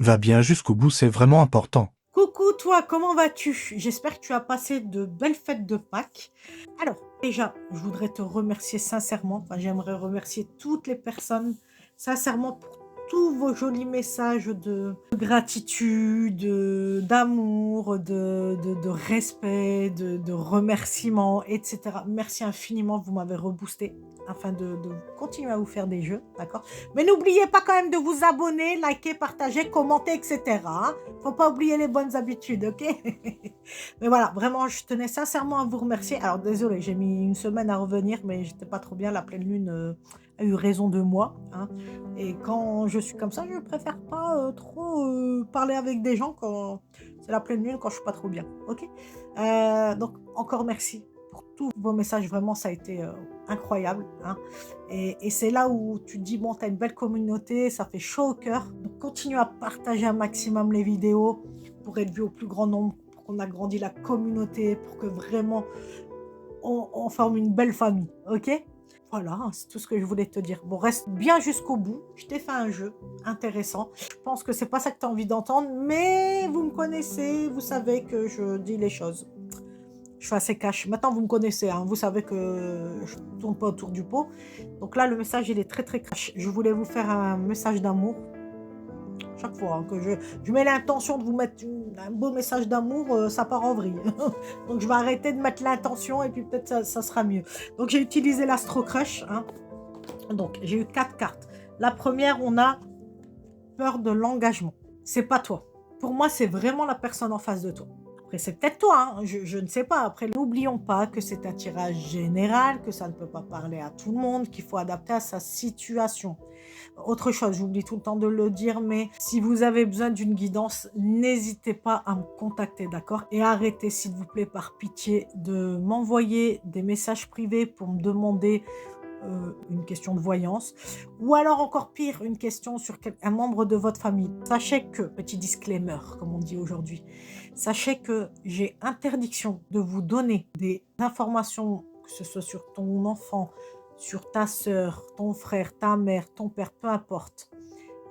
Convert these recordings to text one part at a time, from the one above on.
Va bien jusqu'au bout, c'est vraiment important. Coucou toi, comment vas-tu? J'espère que tu as passé de belles fêtes de Pâques. Alors, déjà, je voudrais te remercier sincèrement, enfin j'aimerais remercier toutes les personnes sincèrement pour tous vos jolis messages de gratitude, d'amour, de respect, de remerciements, etc. Merci infiniment, vous m'avez reboosté afin de continuer à vous faire des jeux, d'accord? Mais n'oubliez pas quand même de vous abonner, liker, partager, commenter, etc. Faut pas oublier les bonnes habitudes, OK? Mais voilà, vraiment, je tenais sincèrement à vous remercier. Alors désolée, j'ai mis une semaine à revenir, mais j'étais pas trop bien. La pleine lune a eu raison de moi, hein. Et quand je suis comme ça, je préfère pas trop parler avec des gens quand c'est la pleine lune, quand je suis pas trop bien, OK? Donc encore merci pour tous vos messages. Vraiment, ça a été incroyable, hein. Et c'est là où tu te dis, bon, tu as une belle communauté, ça fait chaud au cœur. Donc continue à partager un maximum les vidéos pour être vu au plus grand nombre, pour qu'on agrandisse la communauté, pour que vraiment on forme une belle famille, ok? Voilà, hein, c'est tout ce que je voulais te dire. Bon, reste bien jusqu'au bout. Je t'ai fait un jeu intéressant. Je pense que c'est pas ça que tu as envie d'entendre, mais vous me connaissez, vous savez que je dis les choses. Je suis assez cash. Maintenant, vous me connaissez, hein, vous savez que je ne tourne pas autour du pot. Donc là, le message, il est très, très cash. Je voulais vous faire un message d'amour. Chaque fois hein, que je mets l'intention de vous mettre un beau message d'amour, ça part en vrille. Donc je vais arrêter de mettre l'intention et puis peut-être ça sera mieux. Donc j'ai utilisé l'Astro Crush, hein. Donc j'ai eu 4 cartes. La première, on a peur de l'engagement. C'est pas toi. Pour moi, c'est vraiment la personne en face de toi. Après, c'est peut-être toi, hein, je ne sais pas. Après, n'oublions pas que c'est un tirage général, que ça ne peut pas parler à tout le monde, qu'il faut adapter à sa situation. Autre chose, j'oublie tout le temps de le dire, mais si vous avez besoin d'une guidance, n'hésitez pas à me contacter, d'accord? Et arrêtez, s'il vous plaît, par pitié, de m'envoyer des messages privés pour me demander une question de voyance, ou alors encore pire, une question sur un membre de votre famille. Sachez que, petit disclaimer, comme on dit aujourd'hui, sachez que j'ai interdiction de vous donner des informations, que ce soit sur ton enfant, sur ta sœur, ton frère, ta mère, ton père, peu importe.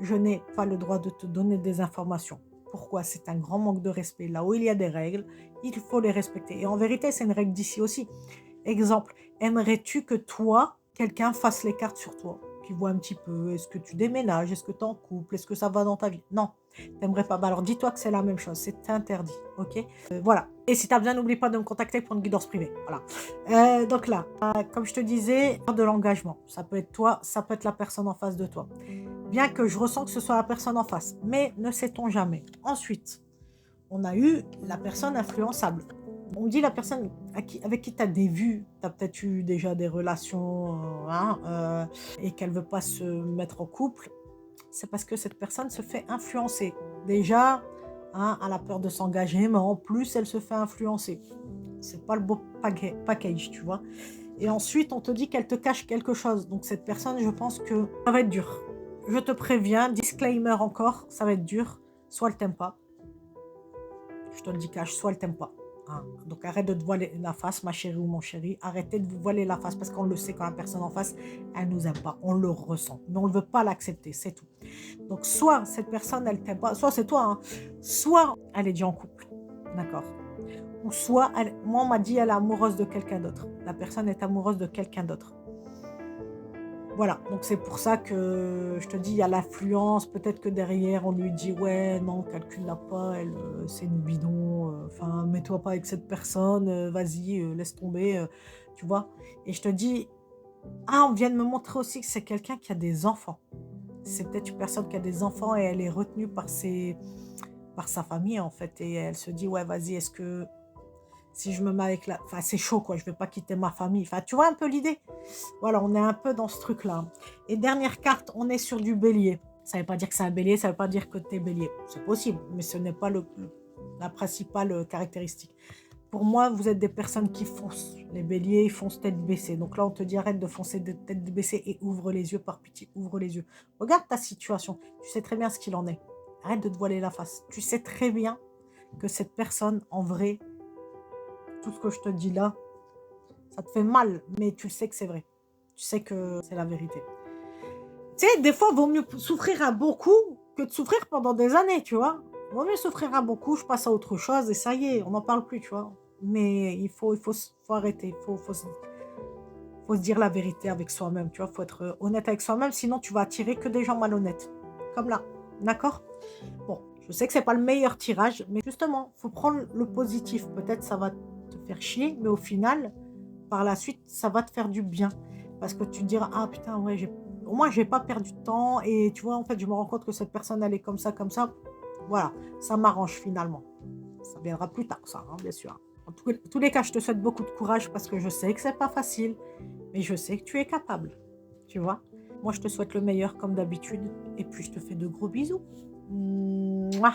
Je n'ai pas le droit de te donner des informations. Pourquoi? C'est un grand manque de respect. Là où il y a des règles, il faut les respecter. Et en vérité, c'est une règle d'ici aussi. Exemple, aimerais-tu que toi, quelqu'un fasse les cartes sur toi? Qui voit un petit peu, est-ce que tu déménages? Est-ce que tu es en couple? Est-ce que ça va dans ta vie? Non, t'aimerais pas. Bah alors dis-toi que c'est la même chose, c'est interdit, ok? Voilà. Et si tu as besoin, n'oublie pas de me contacter pour une guidance privée. Voilà. Donc là, comme je te disais, de l'engagement. Ça peut être toi, ça peut être la personne en face de toi. Bien que je ressens que ce soit la personne en face, mais ne sait-on jamais. Ensuite, on a eu la personne influençable. On me dit la personne avec qui tu as des vues, tu as peut-être eu déjà des relations, hein, et qu'elle ne veut pas se mettre en couple, c'est parce que cette personne se fait influencer. Déjà, hein, elle a peur de s'engager, mais en plus, elle se fait influencer. C'est pas le beau package, tu vois. Et ensuite, on te dit qu'elle te cache quelque chose. Donc cette personne, je pense que ça va être dur. Je te préviens, disclaimer encore, ça va être dur. Soit elle t'aime pas, je te le dis cash, soit elle t'aime pas, hein. Donc arrête de te voiler la face, ma chérie ou mon chéri. Arrêtez de vous voiler la face parce qu'on le sait quand la personne en face, elle nous aime pas. On le ressent, mais on ne veut pas l'accepter, c'est tout. Donc soit cette personne, elle t'aime pas, soit c'est toi, hein. Soit elle est déjà en couple, d'accord. Ou soit, moi on m'a dit elle est amoureuse de quelqu'un d'autre. La personne est amoureuse de quelqu'un d'autre. Voilà, donc c'est pour ça que je te dis, il y a l'affluence. Peut-être que derrière, on lui dit: «Ouais, non, calcule-la pas, elle, c'est une bidon, enfin, mets-toi pas avec cette personne, vas-y, laisse tomber», tu vois? Et je te dis: «Ah, on vient de me montrer aussi que c'est quelqu'un qui a des enfants». C'est peut-être une personne qui a des enfants et elle est retenue par sa famille, en fait, et elle se dit: «Ouais, vas-y, est-ce que si je me mets avec la» enfin, c'est chaud, quoi, je vais pas quitter ma famille. Enfin, tu vois un peu l'idée? Voilà, on est un peu dans ce truc-là. Et dernière carte, on est sur du bélier. Ça ne veut pas dire que c'est un bélier, ça ne veut pas dire que tu es bélier. C'est possible, mais ce n'est pas la principale caractéristique. Pour moi, vous êtes des personnes qui foncent. Les béliers, ils foncent tête baissée. Donc là, on te dit arrête de foncer de tête baissée et ouvre les yeux, par pitié, ouvre les yeux. Regarde ta situation. Tu sais très bien ce qu'il en est. Arrête de te voiler la face. Tu sais très bien que cette personne, en vrai, tout ce que je te dis là, ça te fait mal, mais tu le sais que c'est vrai. Tu sais que c'est la vérité. Tu sais, des fois, il vaut mieux souffrir un bon coup que de souffrir pendant des années, tu vois? Vaut mieux souffrir un bon coup, je passe à autre chose et ça y est, on n'en parle plus, tu vois? Mais faut arrêter, faut se dire la vérité avec soi-même, tu vois? Faut être, honnête avec soi-même, sinon tu vas attirer que des gens malhonnêtes, comme là, d'accord? Bon, je sais que c'est pas le meilleur tirage, mais justement, faut prendre le positif. Peut-être ça va te faire chier, mais au final, par la suite, ça va te faire du bien. Parce que tu te diras: «Ah putain, ouais, j'ai au moins j'ai pas perdu de temps et tu vois, en fait, je me rends compte que cette personne, elle est comme ça, comme ça». Voilà, ça m'arrange finalement. Ça viendra plus tard ça, hein, bien sûr. En tous les cas, je te souhaite beaucoup de courage parce que je sais que c'est pas facile, mais je sais que tu es capable, tu vois? Moi, je te souhaite le meilleur comme d'habitude et puis je te fais de gros bisous. Mouah.